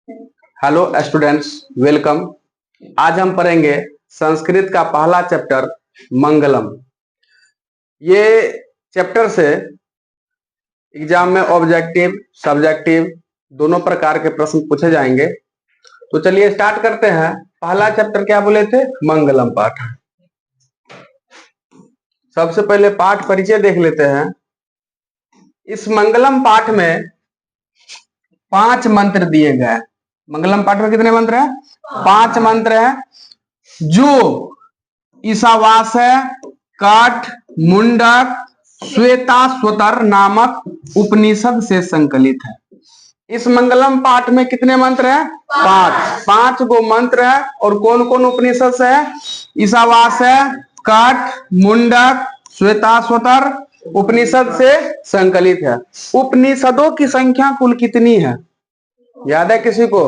Hello students, welcome. आज हम पढ़ेंगे संस्कृत का पहला चैप्टर मंगलम। ये चैप्टर से एग्जाम में ऑब्जेक्टिव सब्जेक्टिव दोनों प्रकार के प्रश्न पूछे जाएंगे। तो चलिए स्टार्ट करते हैं। पहला चैप्टर क्या बोले थे? मंगलम पाठ। सबसे पहले पाठ परिचय देख लेते हैं। इस मंगलम पाठ में 5 मंत्र दिए गए। मंगलम पाठ में कितने मंत्र हैं? 5 मंत्र हैं, जो ईशावास्य, काठ, मुंडक, श्वेताश्वतर नामक उपनिषद से संकलित है। इस मंगलम पाठ में कितने मंत्र हैं? 5 गो मंत्र है। और कौन कौन उपनिषद से है? ईशावास्य, काठ, मुंडक, श्वेताश्वतर उपनिषद से संकलित है। उपनिषदों की संख्या कुल कितनी है? याद है किसी को?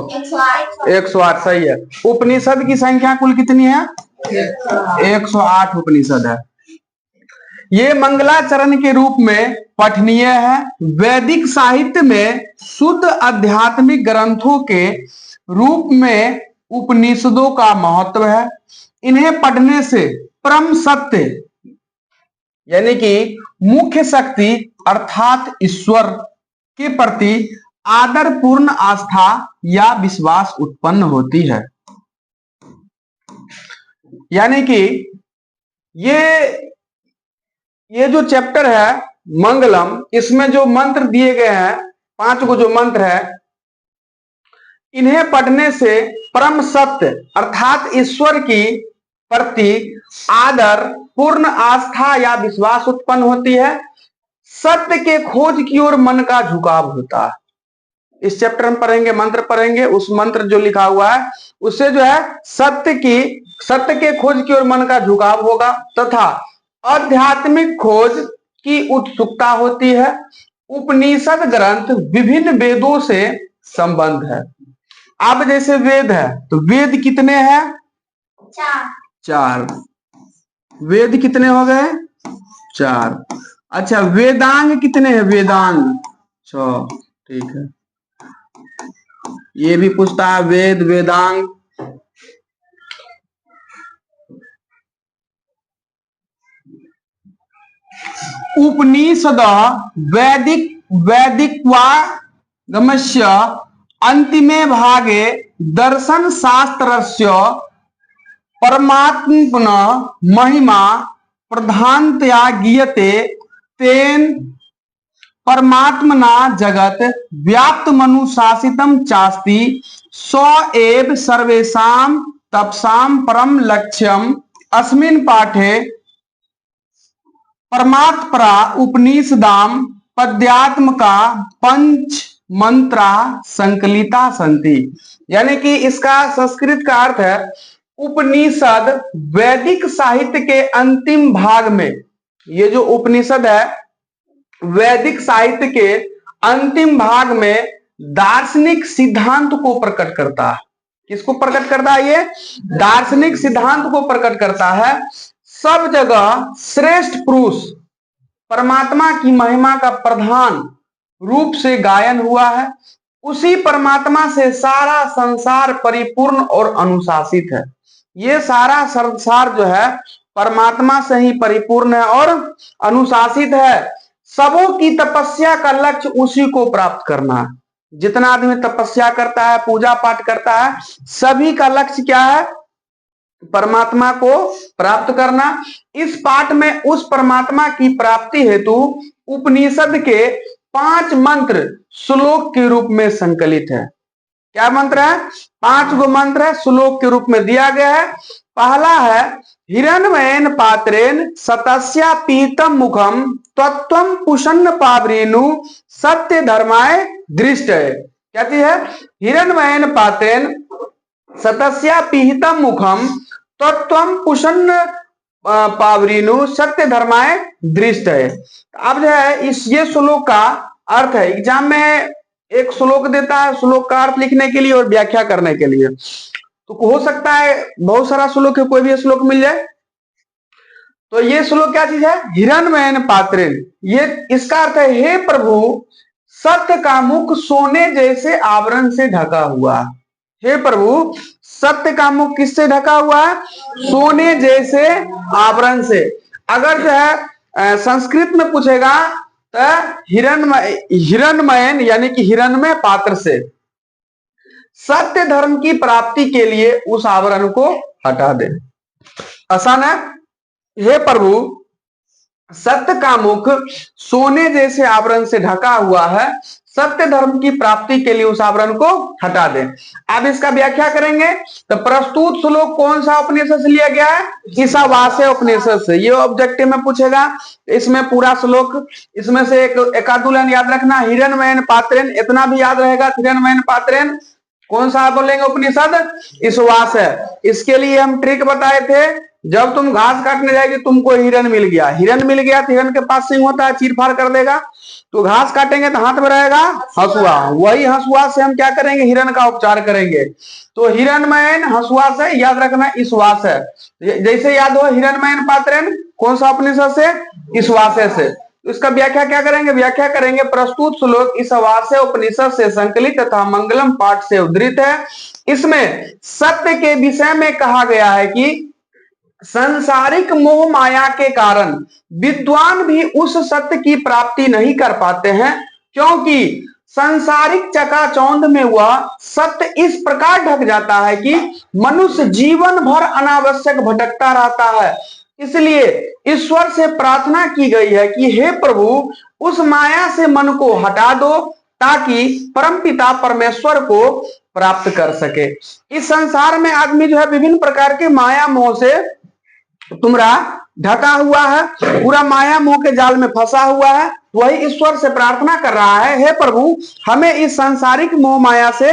108। सही है। उपनिषद की संख्या कुल कितनी है? 108 उपनिषद है। ये मंगलाचरण के रूप में पठनीय है। वैदिक साहित्य में शुद्ध आध्यात्मिक ग्रंथों के रूप में उपनिषदों का महत्व है। इन्हें पढ़ने से परम सत्य यानी कि मुख्य शक्ति अर्थात ईश्वर के प्रति आदरपूर्ण आस्था या विश्वास उत्पन्न होती है। यानी कि ये जो चैप्टर है मंगलम, इसमें जो मंत्र दिए गए हैं 5 को जो मंत्र है, इन्हें पढ़ने से परम सत्य अर्थात ईश्वर की प्रति आदर पूर्ण आस्था या विश्वास उत्पन्न होती है। सत्य के खोज की ओर मन का झुकाव होता है। इस चैप्टर में पढ़ेंगे, मंत्र पढ़ेंगे, उस मंत्र जो लिखा हुआ है उससे जो है सत्य के खोज की ओर मन का झुकाव होगा तथा आध्यात्मिक खोज की उत्सुकता होती है। उपनिषद ग्रंथ विभिन्न वेदों से संबंध है। अब जैसे वेद है तो वेद कितने हैं? 4। वेद कितने हो गए? 4। अच्छा, वेदांग कितने हैं? वेदांग 6। ठीक है। ये भी पूछता है वेद वेदांग। उपनिषद वैदिकवागमस्य अंतिमे भागे दर्शन शास्त्रस्य परमात्मन महिमा प्रधानतया गीयते। तेन परमात्मना जगत व्याप्त मनुशासितम चास्ति स एव सर्वेषां तपसां परम लक्ष्यम। अस्मिन् पाठे परमात्परा उपनिषदाम पद्यात्मका 5 मंत्रा संकलिता सन्ति। यानी कि इसका संस्कृत का अर्थ है उपनिषद वैदिक साहित्य के अंतिम भाग में। ये जो उपनिषद है वैदिक साहित्य के अंतिम भाग में दार्शनिक सिद्धांत को प्रकट करता है। किसको प्रकट करता है? ये दार्शनिक सिद्धांत को प्रकट करता है। सब जगह श्रेष्ठ पुरुष परमात्मा की महिमा का प्रधान रूप से गायन हुआ है। उसी परमात्मा से सारा संसार परिपूर्ण और अनुशासित है। ये सारा संसार जो है परमात्मा से ही परिपूर्ण है और अनुशासित है। सबों की तपस्या का लक्ष्य उसी को प्राप्त करना है। जितना आदमी तपस्या करता है, पूजा पाठ करता है, सभी का लक्ष्य क्या है? परमात्मा को प्राप्त करना। इस पाठ में उस परमात्मा की प्राप्ति हेतु उपनिषद के 5 मंत्र श्लोक के रूप में संकलित है। क्या मंत्र है? 5 गो मंत्र है, श्लोक के रूप में दिया गया है। पहला है हिरण्मयेन पात्रेण सतस्या पीतम मुखम तत्वम पुषन्न पावरेणु सत्य धर्माय दृष्ट है। क्या चीज है? हिरण्मयेन पात्रेण सतस्या पीतम मुखम तत्वम पुषन्न पावरेणु सत्य धर्माय दृष्ट है। अब जो है ये श्लोक का अर्थ है। एग्जाम में एक श्लोक देता है, श्लोक का अर्थ लिखने के लिए और व्याख्या करने के लिए। तो हो सकता है बहुत सारा श्लोक है, कोई भी श्लोक मिल जाए। तो ये श्लोक क्या चीज है? हिरण्मयेन पात्रेण। ये इसका अर्थ है हे प्रभु, सत्य का मुख सोने जैसे आवरण से ढका हुआ। हे प्रभु, सत्य का मुख किससे ढका हुआ है? सोने जैसे आवरण से। अगर जो है संस्कृत में पूछेगा तो हिरणमयन यानी कि हिरणमय पात्र से। सत्य धर्म की प्राप्ति के लिए उस आवरण को हटा दे। आसान है। हे प्रभु, सत्य का मुख सोने जैसे आवरण से ढका हुआ है, सत्य धर्म की प्राप्ति के लिए उस आवरण को हटा दें। अब इसका व्याख्या करेंगे तो प्रस्तुत श्लोक कौन सा उपनिषद से लिया गया है? ईशावास्य उपनिषद से। ये ऑब्जेक्टिव में पूछेगा। इसमें पूरा श्लोक, इसमें से एक आध लाइन याद रखना, हिरणमयन पात्रेन, इतना भी याद रहेगा। हिरणमयन पात्रेन कौन सा बोलेंगे उपनिषद? ईशावास्य। इसके लिए हम ट्रिक बताए थे। जब तुम घास काटने जाएगी, तुमको हिरन मिल गया, हिरन मिल गया तो हिरन के पास सिंह होता है, चीर फाड़ कर देगा। तो घास काटेंगे तो हाथ में रहेगा हंसुआ, वही हंसुआ से हम क्या करेंगे? हिरन का उपचार करेंगे। तो हिरणमयन हंसुआ से याद रखना, ईश्वास है। जैसे याद हो हिरणमयन पात्रेन कौन सा उपनिषद से? ईश्वास से। तो इसका व्याख्या क्या करेंगे? व्याख्या करेंगे प्रस्तुत श्लोक ईशावास्य उपनिषद से संकलित तथा मंगलम पाठ से उद्धृत है। इसमें सत्य के विषय में कहा गया है कि संसारिक मोह माया के कारण विद्वान भी उस सत्य की प्राप्ति नहीं कर पाते हैं, क्योंकि सांसारिक चकाचौंध में वह सत्य इस प्रकार ढक जाता है कि मनुष्य जीवन भर अनावश्यक भटकता रहता है। इसलिए ईश्वर से प्रार्थना की गई है कि हे प्रभु, उस माया से मन को हटा दो ताकि परमपिता परमेश्वर को प्राप्त कर सके। इस संसार में आदमी जो है विभिन्न प्रकार के माया मोह से तुमरा ढका हुआ है, पूरा माया मोह के जाल में फंसा हुआ है। वही ईश्वर से प्रार्थना कर रहा है, हे प्रभु, हमें इस सांसारिक मोह माया से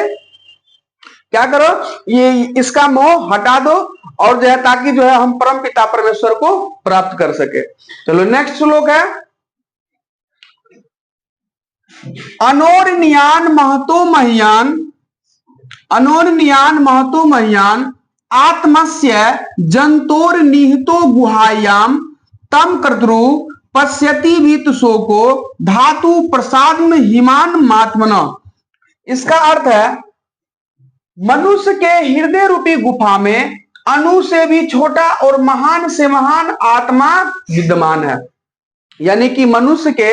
क्या करो, ये इसका मोह हटा दो, और जो है ताकि जो है हम परम पिता परमेश्वर को प्राप्त कर सके। चलो नेक्स्ट श्लोक है, अनोरनियान महतो महियान, अनोरनियान महतो महियान आत्मस्य जंतोर निहितो गुहायाम तम कर्तृ पश्यति भीत शोको धातु प्रसाद में हिमान मात्मना। इसका अर्थ है मनुष्य के हृदय रूपी गुफा में अणु से भी छोटा और महान से महान आत्मा विद्यमान है। यानी कि मनुष्य के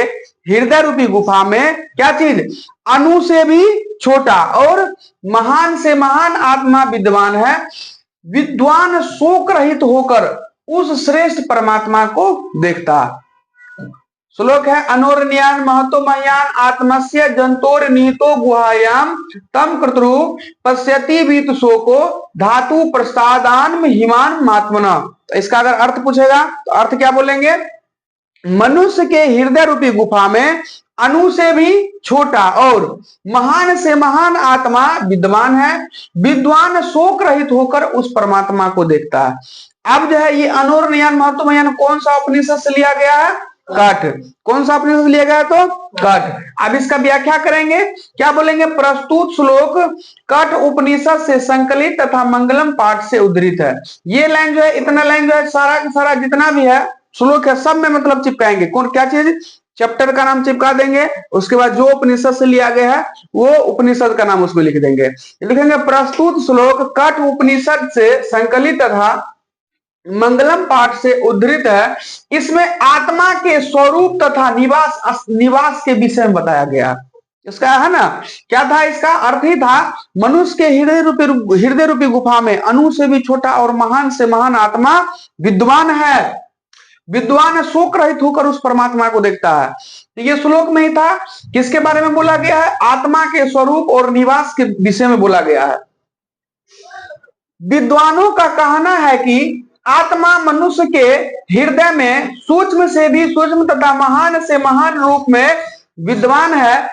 हृदय रूपी गुफा में क्या चीज? अणु से भी छोटा और महान से महान आत्मा विद्यमान है। विद्वान शोक रहित होकर उस श्रेष्ठ परमात्मा को देखता। श्लोक है, अनोरनियान महतो मह्यान आत्मस्य जंतोर निहितो गुहायाम तम कर्तृ पश्यति भीत शोको धातु प्रसादान हिमान मात्मना। तो इसका अगर अर्थ पूछेगा तो अर्थ क्या बोलेंगे? मनुष्य के हृदय रूपी गुफा में अणु से भी छोटा और महान से महान आत्मा विद्यमान है। विद्वान शोक रहित होकर उस परमात्मा को देखता है। अब जो है ये अनोरनियान महतो महियान कौन सा उपनिषद से लिया गया है? कठ। कौन सा उपनिषद लिया गया? तो कठ। अब इसका व्याख्या करेंगे, क्या बोलेंगे? प्रस्तुत श्लोक कठ उपनिषद से संकलित तथा मंगलम पाठ से उद्धृत है। ये लाइन जो है, इतना लाइन जो है, सारा का सारा जितना भी है श्लोक है, सब में मतलब चिपकाएंगे। कौन क्या चीज? चैप्टर का नाम चिपका देंगे, उसके बाद जो उपनिषद से लिया गया है वो उपनिषद का नाम उसमें लिख देंगे। लिखेंगे प्रस्तुत श्लोक कठ उपनिषद से संकलित तथा मंगलम पाठ से उद्धृत है। इसमें आत्मा के स्वरूप तथा निवास के विषय में बताया गया। इसका है ना, क्या था? इसका अर्थ ही था मनुष्य के हृदय रूपी गुफा में अणु से भी छोटा और महान से महान आत्मा विद्वान है। विद्वान शोक रहित होकर उस परमात्मा को देखता है। तो ये श्लोक में ही था। किसके बारे में बोला गया है? आत्मा के स्वरूप और निवास के विषय में बोला गया है। विद्वानों का कहना है कि आत्मा मनुष्य के हृदय में सूक्ष्म से भी सूक्ष्म तथा महान से महान रूप में विद्वान है।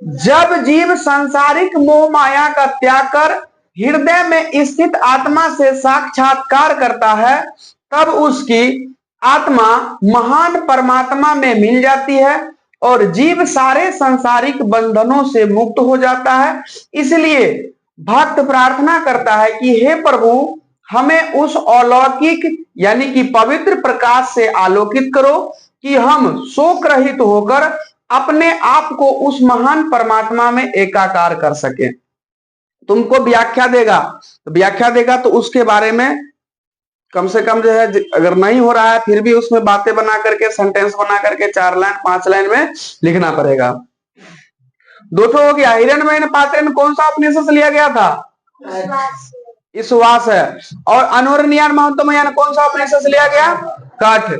जब जीव सांसारिक मोह माया का त्याग कर हृदय में स्थित आत्मा से साक्षात्कार करता है, तब उसकी आत्मा महान परमात्मा में मिल जाती है और जीव सारे सांसारिक बंधनों से मुक्त हो जाता है। इसलिए भक्त प्रार्थना करता है कि हे प्रभु, हमें उस अलौकिक यानी कि पवित्र प्रकाश से आलोकित करो कि हम शोक रहित होकर अपने आप को उस महान परमात्मा में एकाकार कर सके। तुमको व्याख्या देगा तो उसके बारे में कम से कम जो है, अगर नहीं हो रहा है फिर भी उसमें बातें बना करके, सेंटेंस बना करके 4 लाइन 5 लाइन में लिखना पड़ेगा। दोस्तों हो गया। हिरण्मय पात्रेण कौन सा उपनिषद से लिया गया था? ईश्वास है। और अनोरणीयान महत्वमयान कौन सा उपनिषद से लिया गया? कठ।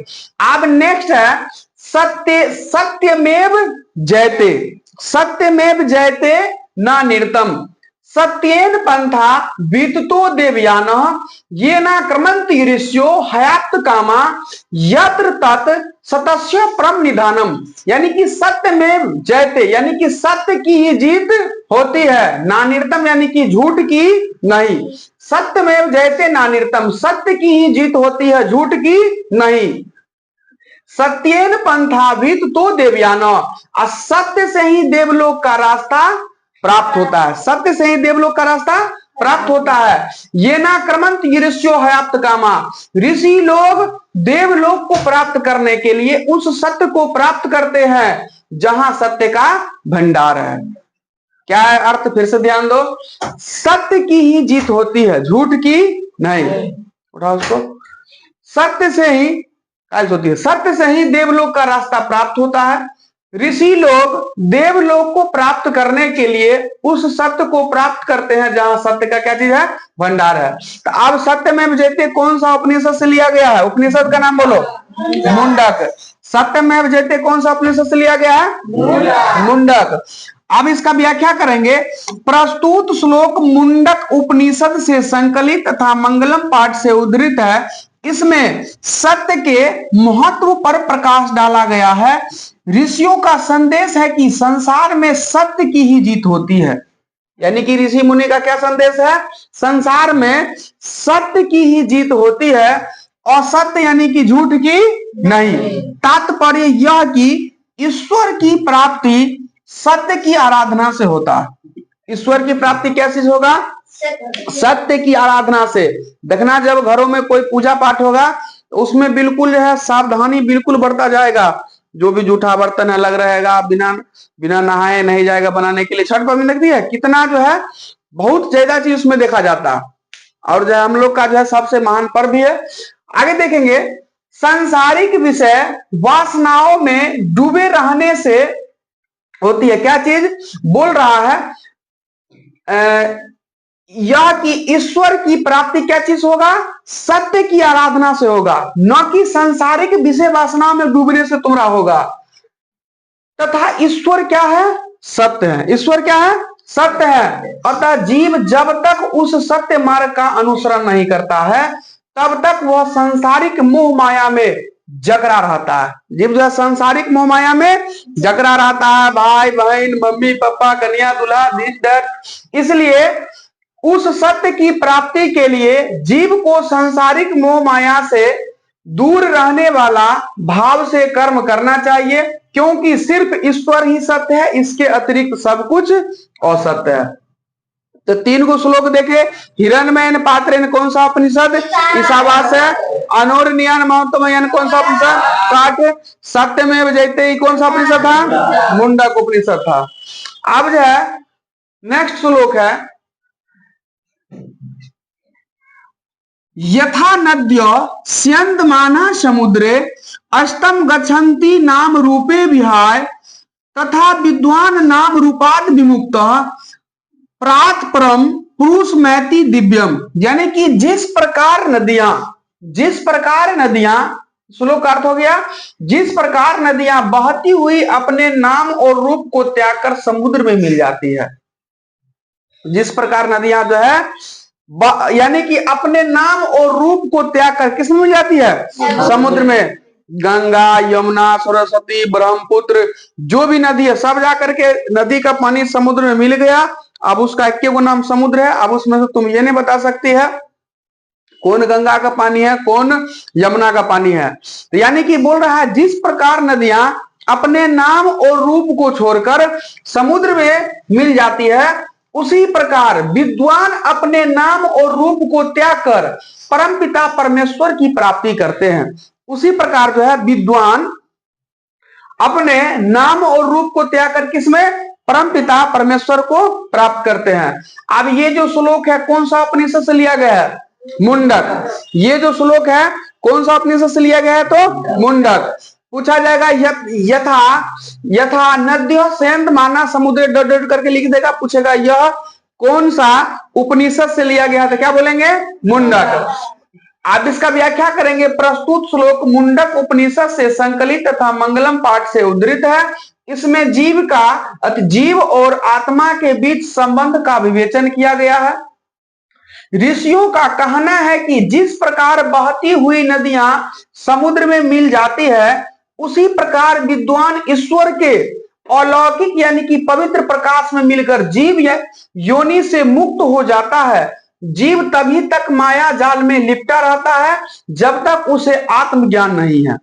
अब नेक्स्ट है सत्यमेव जयते। सत्यमेव जयते न निरतम सत्येन पंथा विततो देवयानः ये न क्रमंत ऋष्यो हयात कामा यत्र तत् सतस्य परम निधानम। यानी कि सत्य में जयते, यानी कि सत्य की ही जीत होती है, नानिर्तम यानी कि झूठ की नहीं। सत्य में जयते नानिर्तम, सत्य की ही जीत होती है, झूठ की नहीं। सत्येन पंथा विततो देवयानः, असत्य से ही देवलोक का रास्ता प्राप्त होता है, सत्य से ही देवलोक का रास्ता प्राप्त होता है। ये ना क्रमंत ऋषियो हयात कामा, ऋषि लोग देवलोक को प्राप्त करने के लिए उस सत्य को प्राप्त करते हैं जहां सत्य का भंडार है। क्या है अर्थ? फिर से ध्यान दो। सत्य की ही जीत होती है, झूठ की नहीं। उठाओ उसको। सत्य से ही होती है, सत्य से ही देवलोक का रास्ता प्राप्त होता है। ऋषि लोग देवलोक को प्राप्त करने के लिए उस सत्य को प्राप्त करते हैं जहां सत्य का क्या चीज है? भंडार है। तो अब सत्य में जयते कौन सा उपनिषद से लिया गया है? उपनिषद का नाम बोलो। मुंडक। सत्य में जयते कौन सा उपनिषद से लिया गया है? मुंडक। अब इसका व्याख्या करेंगे। प्रस्तुत श्लोक मुंडक उपनिषद से संकलित तथा मंगलम पाठ से उद्धृत है। इसमें सत्य के महत्व पर प्रकाश डाला गया है। ऋषियों का संदेश है कि संसार में सत्य की ही जीत होती है। यानी कि ऋषि मुनि का क्या संदेश है? संसार में सत्य की ही जीत होती है, असत्य यानी कि झूठ की नहीं। तात्पर्य यह कि ईश्वर की प्राप्ति सत्य की आराधना से होता है। ईश्वर की प्राप्ति कैसे होगा? सत्य की आराधना से। देखना जब घरों में कोई पूजा पाठ होगा तो उसमें बिल्कुल जो है सावधानी बिल्कुल बरता जाएगा। जो भी जूठा बर्तन है लग रहेगा, बिना नहाए नहीं जाएगा बनाने के लिए। छठ पबनी लगती है, कितना जो है बहुत ज्यादा चीज उसमें देखा जाता है। और जो हम लोग का जो है सबसे महान पर्व भी है। आगे देखेंगे। सांसारिक विषय वासनाओं में डूबे रहने से होती है क्या चीज? बोल रहा है यह कि ईश्वर की प्राप्ति क्या चीज होगा? सत्य की आराधना से होगा, न कि सांसारिक विषय वासना में डूबने से तुम्हारा होगा। तथा ईश्वर क्या है? सत्य है। ईश्वर क्या है? सत्य है। अतः जीव जब तक उस सत्य मार्ग का अनुसरण नहीं करता है तब तक वह सांसारिक मोह माया में जकड़ा रहता है। जीव जो है सांसारिक मोह माया में जकड़ा रहता है। भाई बहन, मम्मी पापा, कन्या दूल्हा, दिस दैट। इसलिए उस सत्य की प्राप्ति के लिए जीव को सांसारिक मोह माया से दूर रहने वाला भाव से कर्म करना चाहिए, क्योंकि सिर्फ ईश्वर ही सत्य है, इसके अतिरिक्त सब कुछ असत्य है। तो 3 को श्लोक देखे। हिरण्मय पात्रेण कौन सा उपनिषद? ईशावास है। अनोरणीयान महत्वमयान कौन सा उपनिषद? काठ। सत्यमेव जयते कौन सा उपनिषद था? मुंडक उपनिषद था। अब जो है नेक्स्ट श्लोक है। यथा नद्य स्यन्दमाना समुद्रे अस्तम गच्छन्ति नाम रूपे विहाय तथा विद्वान नाम रूपाद विमुक्त प्रात परम पुरुष मैति दिव्यम। यानी कि जिस प्रकार नदियां श्लोक का अर्थ हो गया, जिस प्रकार नदियां बहती हुई अपने नाम और रूप को त्याग कर समुद्र में मिल जाती है। जिस प्रकार नदियां जो है यानी कि अपने नाम और रूप को त्याग कर किस में मिल जाती है? समुद्र में। गंगा, यमुना, सरस्वती, ब्रह्मपुत्र, जो भी नदी है सब जाकर के नदी का पानी समुद्र में मिल गया। अब उसका एक को नाम समुद्र है। अब उसमें से तुम ये नहीं बता सकती है कौन गंगा का पानी है, कौन यमुना का पानी है। तो यानी कि बोल रहा है जिस प्रकार नदियां अपने नाम और रूप को छोड़कर समुद्र में मिल जाती है, उसी प्रकार विद्वान अपने नाम और रूप को त्याग कर परमपिता परमेश्वर की प्राप्ति करते हैं। उसी प्रकार जो है विद्वान अपने नाम और रूप को त्याग कर किसमें, परमपिता परमेश्वर को प्राप्त करते हैं। अब ये जो श्लोक है कौन सा उपनिषद से लिया गया है, मुंडक। ये जो श्लोक है कौन सा उपनिषद से लिया गया है, तो मुंडक। पूछा जाएगा यथा यथा नद्य सेंध माना समुद्र डॉट डॉट करके लिख देगा, पूछेगा यह कौन सा उपनिषद से लिया गया था, क्या बोलेंगे, मुंडक। आप इसका व्याख्या करेंगे, प्रस्तुत श्लोक मुंडक उपनिषद से संकलित तथा मंगलम पाठ से उद्धृत है। इसमें जीव और आत्मा के बीच संबंध का विवेचन किया गया है। ऋषियों का कहना है कि जिस प्रकार बहती हुई नदियां समुद्र में मिल जाती है, उसी प्रकार विद्वान ईश्वर के अलौकिक यानी कि पवित्र प्रकाश में मिलकर जीव योनि से मुक्त हो जाता है। जीव तभी तक माया जाल में लिपटा रहता है जब तक उसे आत्मज्ञान नहीं है।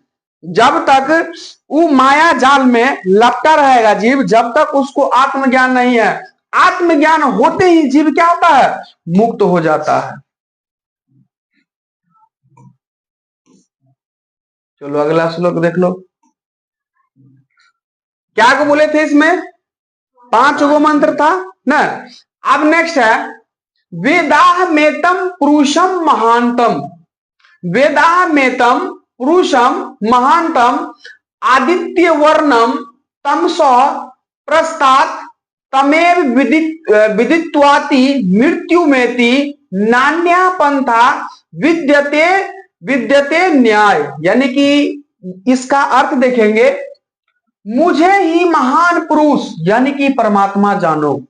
जब तक वो माया जाल में लपटा रहेगा जीव, जब तक उसको आत्मज्ञान नहीं है। आत्मज्ञान होते ही जीव क्या होता है, मुक्त हो जाता है। चलो अगला श्लोक देख लो, क्या को बोले थे इसमें, 5 गो मंत्र था ना। अब नेक्स्ट है वेदाहमेतम पुरुषम महानतम। वेदाहमेतम पुरुषम महानतम आदित्य वर्णम तमस प्रस्तात् तमेव विदित्वाति मृत्युमेति नान्या पंथा विद्यते विद्यते न्याय। यानी कि इसका अर्थ देखेंगे, मुझे ही महान पुरुष यानी कि परमात्मा जानो।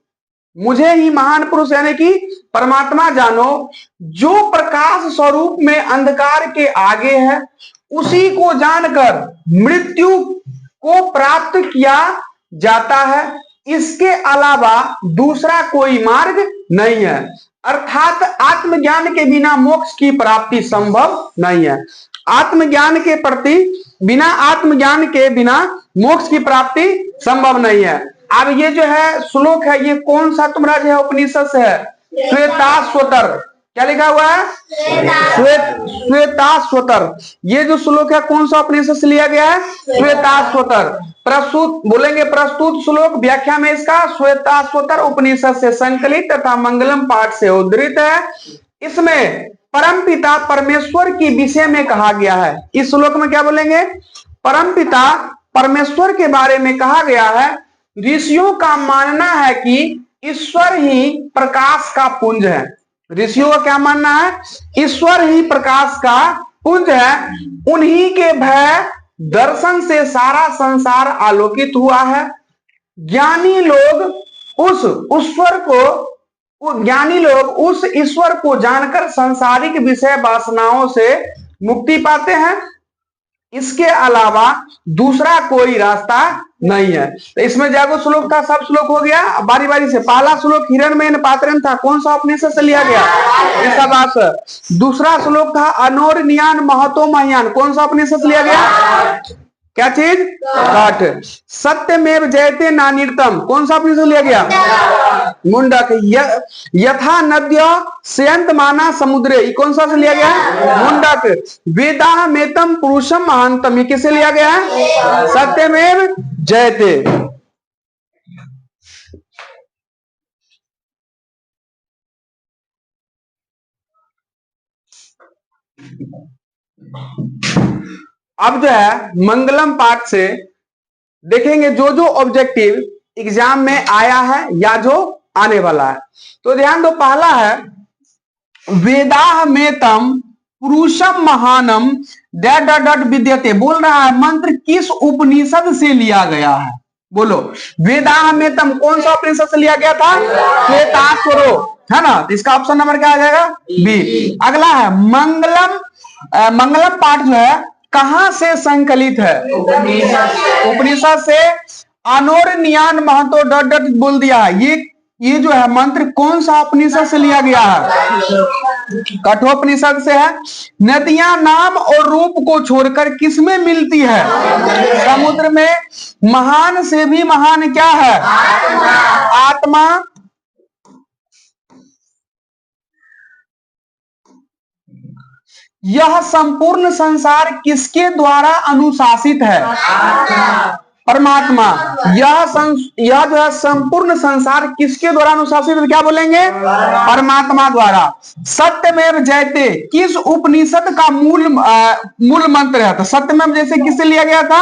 मुझे ही महान पुरुष यानी कि परमात्मा जानो, जो प्रकाश स्वरूप में अंधकार के आगे है, उसी को जानकर मृत्यु को प्राप्त किया जाता है। इसके अलावा दूसरा कोई मार्ग नहीं है। अर्थात आत्मज्ञान के बिना मोक्ष की प्राप्ति संभव नहीं है। आत्मज्ञान के प्रति आत्मज्ञान के बिना मोक्ष की प्राप्ति संभव नहीं है। अब ये जो है श्लोक है, ये कौन सा तुम्हारा जो है उपनिषद से है, श्वेताश्वतर। क्या लिखा हुआ है, श्वेताश्वतर। ये जो श्लोक है कौन सा उपनिषद से लिया गया है, श्वेताश्वतर। प्रस्तुत बोलेंगे, प्रस्तुत श्लोक व्याख्या में इसका श्वेताश्वतर उपनिषद से संकलित तथा मंगलम पाठ से उद्धृत है। इसमें परमपिता परमेश्वर के विषय में कहा गया है। इस श्लोक में क्या बोलेंगे, परमपिता परमेश्वर के बारे में कहा गया है। ऋषियों का मानना है कि ईश्वर ही प्रकाश का पुंज है। ऋषियों का क्या मानना है, ईश्वर ही प्रकाश का पुंज है। उन्हीं के भय दर्शन से सारा संसार आलोकित हुआ है। ज्ञानी लोग उस ईश्वर को जानकर सांसारिक विषय वासनाओं से मुक्ति पाते हैं। इसके अलावा दूसरा कोई रास्ता नहीं है। तो इसमें जागो श्लोक था, सब श्लोक हो गया। बारी बारी से पहला श्लोक हिरण्मयन पात्रन था, कौन सा उपनिषद से लिया गया, दूसरा श्लोक था अनोरनियान महतो महियान, कौन सा उपनिषद से लिया गया, क्या चीज, काठ। सत्यमेव जयते नानिर्तम, कौन सा उपनिषद लिया गया, मुंडक। यथा नद्य सेंत माना समुद्रे, कौन सा से लिया गया है, मुंडक। वेदाहमेतम पुरुषम महानतम, ये किसे लिया गया है, सत्यमेव जयते। अब जो है मंगलम पाठ से देखेंगे जो जो ऑब्जेक्टिव एग्जाम में आया है या जो आने वाला है। तो ध्यान दो, पहला है वेदाहमेतम पुरुषम महानम डैट डॉट डॉट विद्यते। बोल रहा है मंत्र किस उपनिषद से लिया गया है, बोलो। वेदाहमेतम कौन सा उपनिषद से लिया गया था, श्वेताश्वरो, है ना। तो इसका ऑप्शन नंबर क्या आ जाएगा, बी। अगला है मंगलम पाठ जो है कहां से संकलित है, उपनिषद से। अनोरनियान महतो डॉट डॉट बोल दिया है। ये जो है मंत्र कौन सा उपनिषद से लिया गया है, कठोपनिषद से है। नदियां नाम और रूप को छोड़कर किसमें मिलती है, समुद्र में। महान से भी महान क्या है, आत्मा। यह संपूर्ण संसार किसके द्वारा अनुशासित है, परमात्मा। यह जो है संपूर्ण संसार किसके द्वारा अनुशासित है? क्या बोलेंगे? परमात्मा द्वारा। सत्यमेव जयते किस उपनिषद का मूल मंत्र है? तो सत्यमेव जैसे किससे लिया गया था?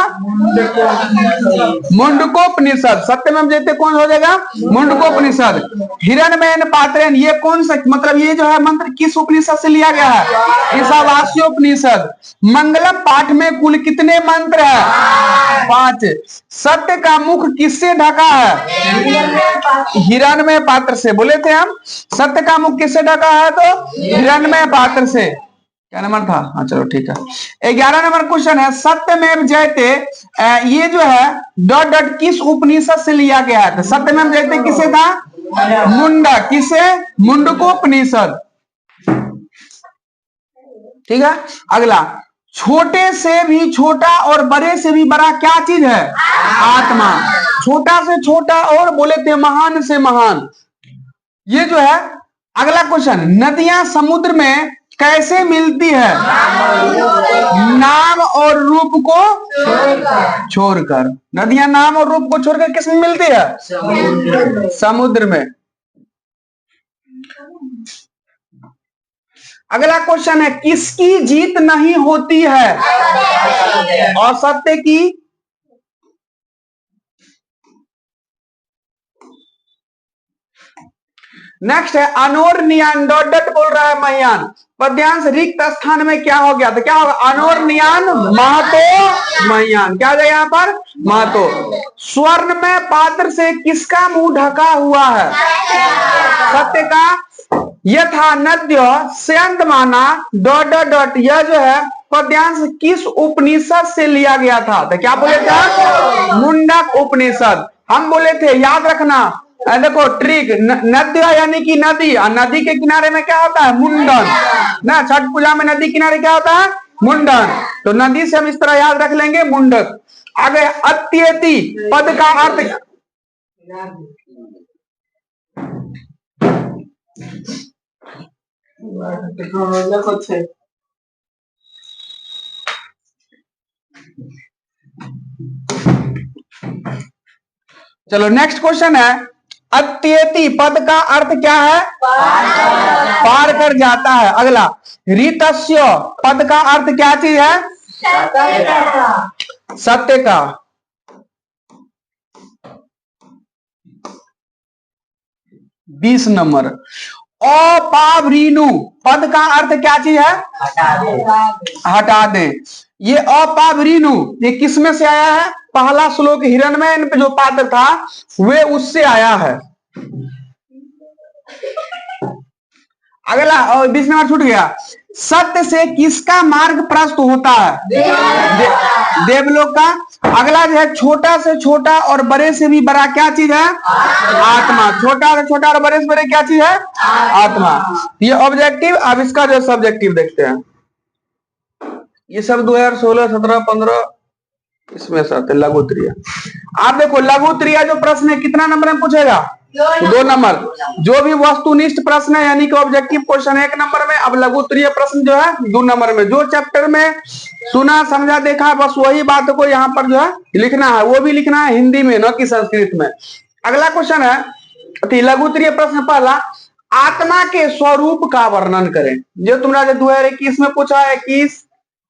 मुंडकोपनिषद। सत्यमेव जयते कौन हो जाएगा? मुंडकोपनिषद। हिरण्मयेन पात्रेण, ये कौन सा मतलब ये जो है मंत्र किस उपनिषद से लिया गया है? ईशावास्योपनिषद। मंगलम पाठ में कुल कितने मंत्र है? 5। सत्य का मुख किससे ढका है? हिरण्मय पात्र से। बोले थे हम सत्य का मुख किससे ढका है? तो हिरण्मय पात्र से। क्या नंबर था? हाँ चलो ठीक है। 11 नंबर क्वेश्चन है सत्यमेव जयते, ये जो है डॉट डॉट किस उपनिषद से लिया गया है? तो सत्यमेव जयते किसे था? मुंडा। किसे? मुंडकोपनिषद। ठीक है। अगला, छोटे से भी छोटा और बड़े से भी बड़ा क्या चीज है? आत्मा। छोटा से छोटा और बोले थे महान से महान। ये जो है अगला क्वेश्चन, नदियां समुद्र में कैसे मिलती है? नाम और रूप को छोड़कर। नदियां नाम और रूप को छोड़कर किस में मिलती है? समुद्र में। अगला क्वेश्चन है किसकी जीत नहीं होती है? असत्य की। नेक्स्ट है अनोर नियान डॉट डॉट बोल रहा है महियान। पद्यांश रिक्त स्थान में क्या हो गया? तो क्या होगा? अनोर नियान महतो महियान। क्या गया यहाँ पर? महतो। स्वर्ण में पात्र से किसका मुंह ढका हुआ है? सत्य का। यथा नद्य स्यंदमाना डॉट डॉट डॉट, यह जो है पद्यांश किस उपनिषद से लिया गया था? तो क्या बोले थे? मुंडक उपनिषद। हम बोले थे याद रखना, देखो ट्रिक, नद्य यानी कि नदी, और नदी के किनारे में क्या होता है? मुंडन ना। छठ पूजा में नदी किनारे क्या होता है? मुंडन। तो नदी से हम इस तरह याद रख लेंगे मुंडक। आगे अत्येति पद का अर्थ, चलो नेक्स्ट क्वेश्चन है अत्येति पद का अर्थ क्या है? पार कर जाता है। अगला, रीतस्य पद का अर्थ क्या चीज है? सत्य का। 20 नंबर, अपावरीनु पद का अर्थ क्या चीज है? हटा दे। ये अपावरीनु ये किस में से आया है? पहला श्लोक हिरण्मय पे जो पात्र था वे उससे आया है। अगला, और 20 नंबर छूट गया, सत्य से किसका मार्ग प्रस्त होता है? देवलोक का। अगला जो है छोटा से छोटा और बड़े से भी बड़ा क्या चीज है? आत्मा। छोटा से छोटा और बड़े से बड़े क्या चीज है? आत्मा। ये ऑब्जेक्टिव। अब इसका जो सब्जेक्टिव देखते हैं। ये सब 2016, 17, 15 इसमें से आते लघु त्रिया। आप देखो लघु त्रिया जो प्रश्न है कितना नंबर में पूछेगा? 2 नंबर। जो भी वस्तुनिष्ठ प्रश्न है यानी कि ऑब्जेक्टिव क्वेश्चन 1 नंबर में, अब लघु त्रिय प्रश्न जो है 2 नंबर में। जो चैप्टर में सुना समझा देखा बस वही बात को यहाँ पर जो है लिखना है, वो भी लिखना है हिंदी में न कि संस्कृत में। अगला क्वेश्चन है लघु त्रिय प्रश्न पहला, आत्मा के स्वरूप का वर्णन करें। जो तुम्हारा 2021 में पूछा है, 21,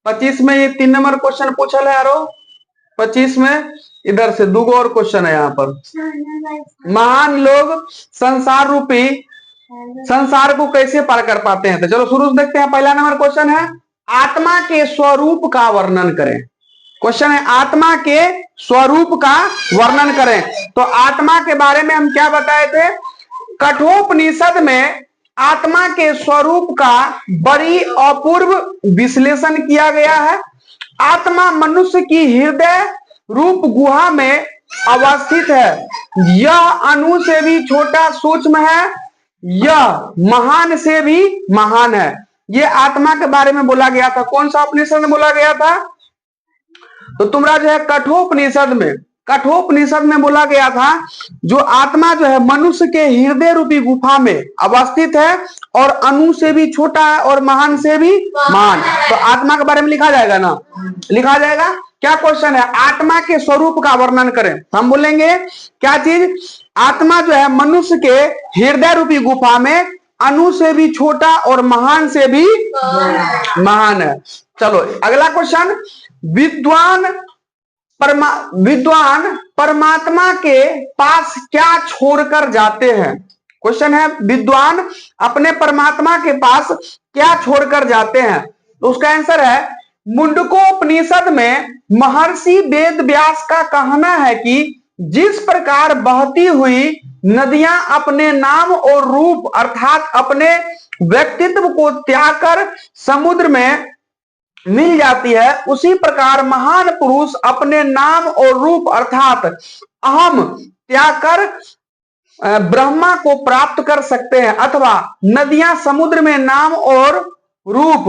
25 में ये 3 नंबर क्वेश्चन पूछा है यारो। 25 में इधर से 2 और क्वेश्चन है यहाँ पर। महान लोग संसार रूपी संसार को कैसे पार कर पाते हैं? तो चलो शुरू से देखते हैं। पहला नंबर क्वेश्चन है आत्मा के स्वरूप का वर्णन करें। क्वेश्चन है आत्मा के स्वरूप का वर्णन करें। तो आत्मा के बारे में हम क्या बताए थे? कठोपनिषद में आत्मा के स्वरूप का बड़ी अपूर्व विश्लेषण किया गया है। आत्मा मनुष्य की हृदय रूप गुहा में अवस्थित है। यह अणु से भी छोटा सूक्ष्म है, यह महान से भी महान है। ये आत्मा के बारे में बोला गया था। कौन सा उपनिषद में बोला गया था? तो तुम्हारा जो है कठोपनिषद में बोला गया था जो आत्मा जो है मनुष्य के हृदय रूपी गुफा में अवस्थित है और अणु से भी छोटा है और महान से भी महान, तो आत्मा के बारे में लिखा जाएगा ना, लिखा जाएगा। क्या क्वेश्चन है, आत्मा के स्वरूप का वर्णन करें। हम बोलेंगे क्या चीज, आत्मा जो है मनुष्य के हृदय रूपी गुफा में अणु से भी छोटा और महान से भी महान है। चलो अगला क्वेश्चन, विद्वान परमात्मा के पास क्या छोड़कर जाते हैं। क्वेश्चन है, विद्वान अपने परमात्मा के पास क्या छोड़कर जाते हैं। तो उसका आंसर है, मुंडकोपनिषद में महर्षि वेद व्यास का कहना है कि जिस प्रकार बहती हुई नदियां अपने नाम और रूप अर्थात अपने व्यक्तित्व को त्याग कर समुद्र में मिल जाती है, उसी प्रकार महान पुरुष अपने नाम और रूप अर्थात अहम त्याग कर ब्रह्मा को प्राप्त कर सकते हैं, अथवा नदियां समुद्र में नाम और रूप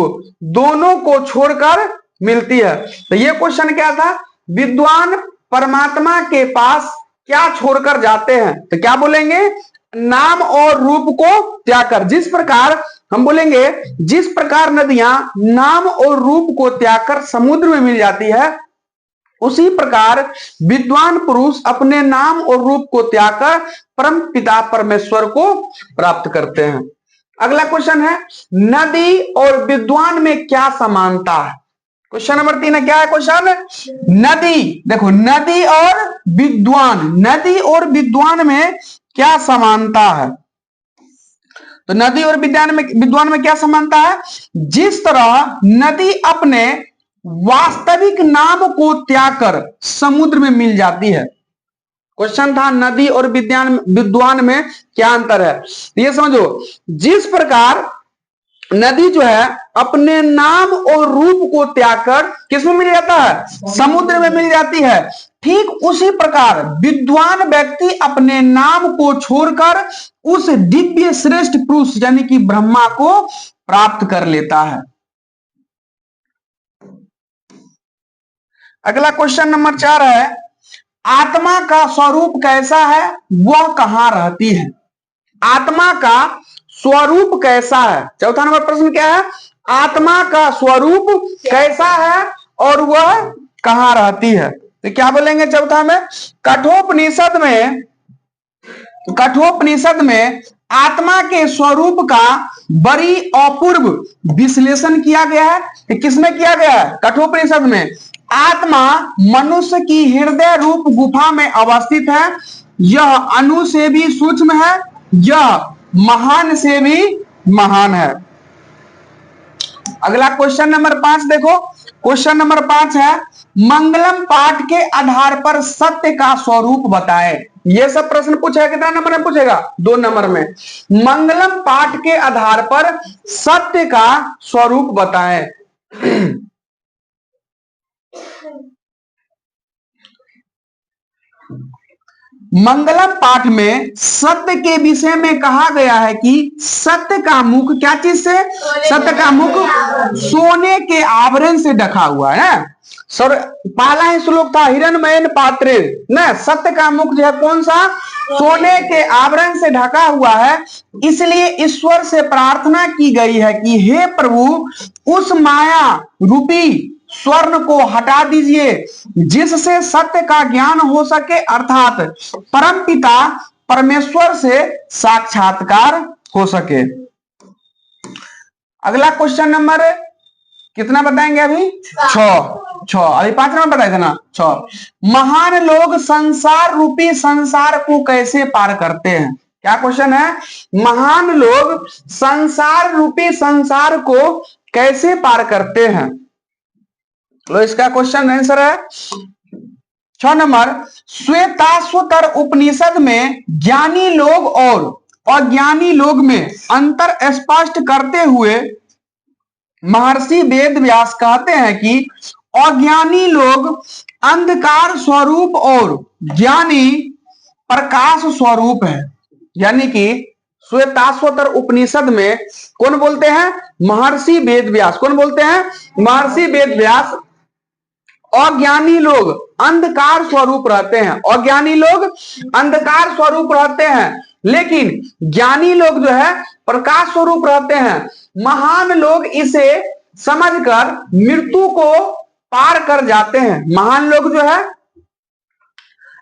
दोनों को छोड़कर मिलती है। तो ये क्वेश्चन क्या था, विद्वान परमात्मा के पास क्या छोड़कर जाते हैं। तो क्या बोलेंगे, नाम और रूप को त्याग कर। जिस प्रकार हम बोलेंगे, जिस प्रकार नदियां नाम और रूप को त्याग कर समुद्र में मिल जाती है, उसी प्रकार विद्वान पुरुष अपने नाम और रूप को त्याग कर परम पिता परमेश्वर को प्राप्त करते हैं। अगला क्वेश्चन है, नदी और विद्वान में क्या समानता है। क्वेश्चन नंबर 3 है, क्या है क्वेश्चन, नदी, देखो नदी और विद्वान, नदी और विद्वान में क्या समानता है। तो नदी और विद्वान में क्या समानता है, जिस तरह नदी अपने वास्तविक नाम को त्याग कर समुद्र में मिल जाती है। क्वेश्चन था नदी और विद्वान में क्या अंतर है। ये समझो, जिस प्रकार नदी जो है अपने नाम और रूप को त्याग कर किसमें मिल जाता है, समुद्र में मिल जाती है, ठीक उसी प्रकार विद्वान व्यक्ति अपने नाम को छोड़कर उस दिव्य श्रेष्ठ पुरुष यानी कि ब्रह्मा को प्राप्त कर लेता है। अगला क्वेश्चन नंबर 4 है, आत्मा का स्वरूप कैसा है, वह कहां रहती है। आत्मा का स्वरूप कैसा है। चौथा नंबर प्रश्न क्या है, आत्मा का स्वरूप कैसा है और वह कहां रहती है। तो क्या बोलेंगे चौथा में, कठोपनिषद में आत्मा के स्वरूप का बड़ी अपूर्व विश्लेषण किया गया है। तो किसमें किया गया है, कठोपनिषद में। आत्मा मनुष्य की हृदय रूप गुफा में अवस्थित है, यह अणु से भी सूक्ष्म है, यह महान से भी महान है। अगला क्वेश्चन नंबर 5 देखो, क्वेश्चन नंबर 5 है, मंगलम पाठ के आधार पर सत्य का स्वरूप बताएं। ये सब प्रश्न पूछेगा, कितना नंबर में पूछेगा, 2 नंबर में। मंगलम पाठ के आधार पर सत्य का स्वरूप बताएं। मंगलम पाठ में सत्य के विषय में कहा गया है कि सत्य का मुख क्या चीज से, सत्य का मुख सोने के आवरण से ढका हुआ है। सर पहला ही श्लोक था, हिरण्मयन पात्रे न, सत्य का मुख जो है कौन सा, सोने के आवरण से ढका हुआ है। इसलिए ईश्वर से प्रार्थना की गई है कि हे प्रभु, उस माया रूपी स्वर्ण को हटा दीजिए जिससे सत्य का ज्ञान हो सके, अर्थात परमपिता परमेश्वर से साक्षात्कार हो सके। अगला क्वेश्चन नंबर कितना बताएंगे अभी, 6। अभी 5 नंबर बताए थे ना, 6। महान लोग संसार रूपी संसार को कैसे पार करते हैं। क्या क्वेश्चन है, महान लोग संसार रूपी संसार को कैसे पार करते हैं। तो इसका क्वेश्चन आंसर है 6 नंबर, श्वेताश्वतर उपनिषद में ज्ञानी लोग और अज्ञानी लोग में अंतर स्पष्ट करते हुए महर्षि वेद व्यास कहते हैं कि अज्ञानी लोग अंधकार स्वरूप और ज्ञानी प्रकाश स्वरूप है। यानी कि श्वेताश्वतर उपनिषद में कौन बोलते हैं, महर्षि वेद व्यास। कौन बोलते हैं, महर्षि वेद व्यास। अज्ञानी लोग अंधकार स्वरूप रहते हैं, अज्ञानी लोग अंधकार स्वरूप रहते हैं, लेकिन ज्ञानी लोग जो है प्रकाश स्वरूप रहते हैं। महान लोग इसे समझकर मृत्यु को पार कर जाते हैं। महान लोग जो है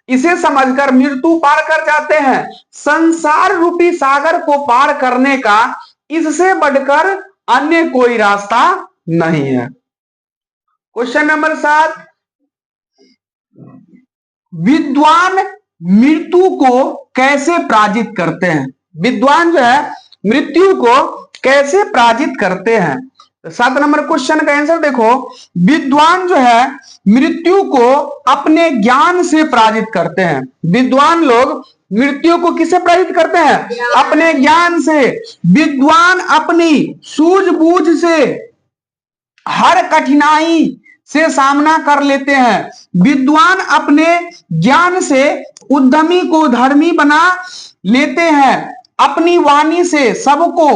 इसे समझकर मृत्यु पार कर जाते हैं। संसार रूपी सागर को पार करने का इससे बढ़कर अन्य कोई रास्ता नहीं है। क्वेश्चन नंबर 7, विद्वान मृत्यु को कैसे पराजित करते हैं? विद्वान जो है मृत्यु को कैसे पराजित करते हैं? 7 नंबर क्वेश्चन का आंसर देखो, विद्वान जो है मृत्यु को अपने ज्ञान से पराजित करते हैं। विद्वान लोग मृत्यु को किससे पराजित करते हैं? अपने ज्ञान से। विद्वान अपनी सूझबूझ से हर कठिनाई से सामना कर लेते हैं। विद्वान अपने ज्ञान से उद्यमी को धर्मी बना लेते हैं। अपनी वाणी से सबको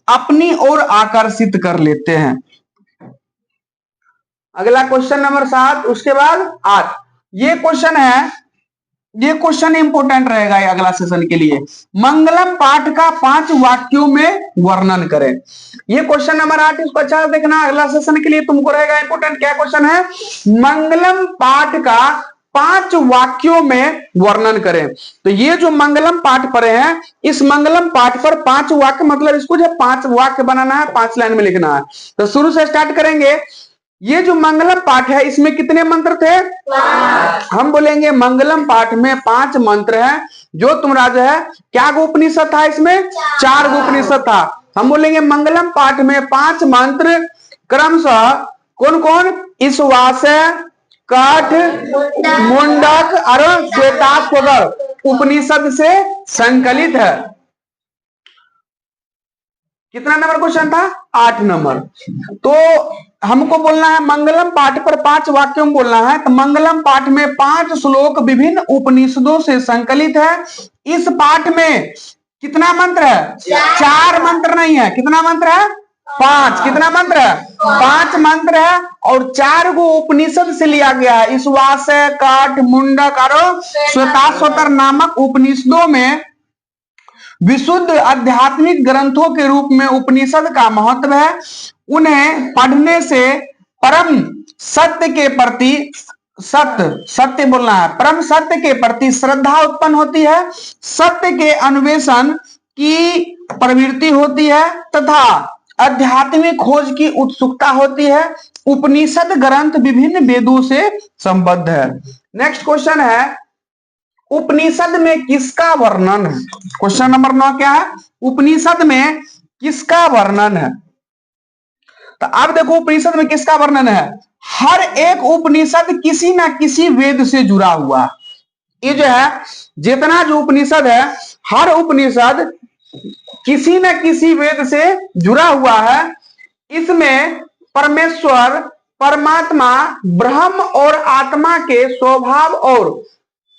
अपनी ओर आकर्षित कर लेते हैं। अगला क्वेश्चन नंबर 7, उसके बाद 8। ये क्वेश्चन है, ये क्वेश्चन इंपोर्टेंट रहेगा ये अगला सेशन के लिए। मंगलम पाठ का 5 वाक्यों में वर्णन करें। ये क्वेश्चन नंबर 8, इसको अच्छा से देखना, अगला सेशन के लिए तुमको रहेगा इंपोर्टेंट। क्या क्वेश्चन है? मंगलम पाठ का 5 वाक्यों में वर्णन करें। तो ये जो मंगलम पाठ पढ़े हैं, इस मंगलम पाठ पर 5 वाक्य, मतलब इसको जो 5 वाक्य बनाना है, 5 लाइन में लिखना है। तो शुरू से स्टार्ट करेंगे। ये जो मंगलम पाठ है, इसमें कितने मंत्र थे? 5। हम बोलेंगे मंगलम पाठ में 5 मंत्र हैं। जो तुम्हारा जो है क्या उपनिषद था? इसमें 4 उपनिषद था। हम बोलेंगे मंगलम पाठ में 5 मंत्र क्रमशः कौन कौन? ईश्वासय, काठ, मुंडक और श्वेताश्वतर उपनिषद से संकलित है। कितना नंबर क्वेश्चन था? 8 नंबर। तो हमको बोलना है मंगलम पाठ पर 5 वाक्यों में बोलना है। तो मंगलम पाठ में 5 श्लोक विभिन्न उपनिषदों से संकलित है। इस पाठ में कितना मंत्र है? 4 मंत्र नहीं है। कितना मंत्र है? 5। कितना मंत्र है? 5 मंत्र है और 4 गो उपनिषद से लिया गया है। ईश्वासय, काठ, मुंडक और श्वेताश्वतर नामक उपनिषदों में विशुद्ध आध्यात्मिक ग्रंथों के रूप में उपनिषद का महत्व है। उन्हें पढ़ने से परम सत्य के प्रति सत्य बोलना है, परम सत्य के प्रति श्रद्धा उत्पन्न होती है। सत्य के अन्वेषण की प्रवृत्ति होती है तथा आध्यात्मिक खोज की उत्सुकता होती है। उपनिषद ग्रंथ विभिन्न वेदों से संबद्ध है। नेक्स्ट क्वेश्चन है, उपनिषद में किसका वर्णन है? क्वेश्चन नंबर 9 क्या है? उपनिषद में किसका वर्णन है? तो अब देखो उपनिषद में किसका वर्णन है। हर एक उपनिषद किसी ना किसी वेद से जुड़ा हुआ। ये जो है जितना जो उपनिषद है, हर उपनिषद किसी न किसी वेद से जुड़ा हुआ है। इसमें परमेश्वर, परमात्मा, ब्रह्म और आत्मा के स्वभाव और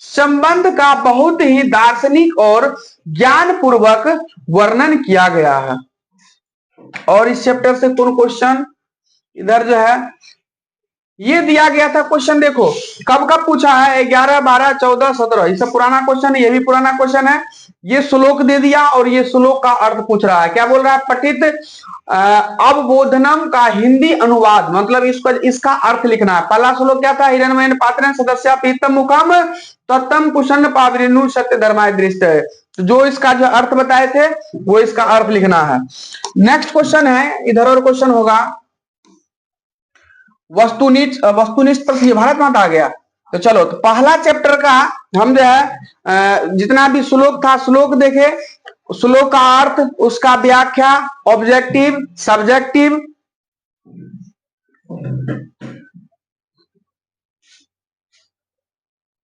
संबंध का बहुत ही दार्शनिक और ज्ञान पूर्वक वर्णन किया गया है। और इस चैप्टर से कौन क्वेश्चन इधर जो है ये दिया गया था। क्वेश्चन देखो कब कब पूछा है? 11, 12, 14, 17। ये सब पुराना क्वेश्चन है, ये भी पुराना क्वेश्चन है। ये श्लोक दे दिया और ये श्लोक का अर्थ पूछ रहा है। क्या बोल रहा है? पठित अवबोधनम का हिंदी अनुवाद, मतलब इसका अर्थ लिखना है। पहला श्लोक क्या था? हिरण्मयेन पात्रेण सदस्या पीतम मुखम तत्तम कुशन पावृणु सत्य धर्माय दृष्ट है। तो जो इसका जो अर्थ बताए थे वो इसका अर्थ लिखना है। नेक्स्ट क्वेश्चन है, इधर और क्वेश्चन होगा। वस्तुनिष्ठ प्रश्न, भारत माता आ गया। तो चलो, तो पहला चैप्टर का हम जो है जितना भी श्लोक था, श्लोक देखे, श्लोक का अर्थ, उसका व्याख्या, ऑब्जेक्टिव, सब्जेक्टिव।